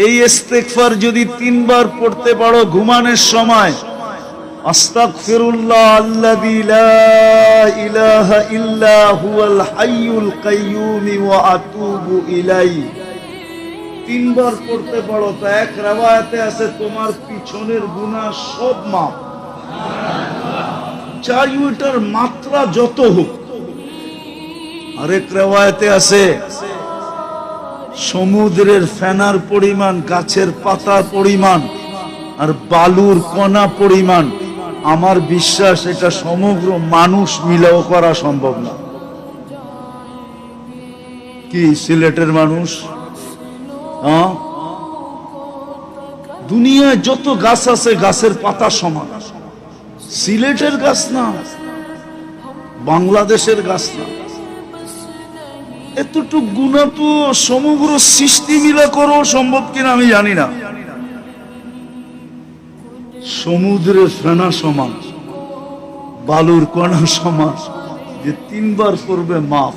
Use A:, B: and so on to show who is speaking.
A: এই ইস্তেগফার যদি 3 বার পড়তে পারো ঘুমানোর সময়, আস্তাগফিরুল্লাহ আল্লাযী লা ইলাহা ইল্লা হুয়াল হাইয়ুল কাইয়্যুম ওয়া আতুবু ইলাইহি, 3 বার পড়তে পারো তো এক riwayate আছে তোমার পিছনের গুনাহ সব মাফ। চাই ওটার মাত্রা যত হোক। আরেক riwayate আছে সমুদ্রের ফেনার পরিমাণ, গাছের পাতার পরিমাণ আর বালুর কণা পরিমাণ, আমার বিশ্বাস এটা সমগ্র মানুষ মিলেও করা সম্ভব না। কি সিলেটের মানুষ, হ্যাঁ, দুনিয়ায় যত গাছ আছে গাছের পাতা সমান, সিলেটের গাছ না, বাংলাদেশের গাছ না। এতটুক গুনাহ তো সমগ্র সৃষ্টি মিলে করো সম্ভব কিনা আমি জানি না। সমুদ্রের ফেনা সমান, বালুর কণা সমান, যে 3 বার করবে মাফ।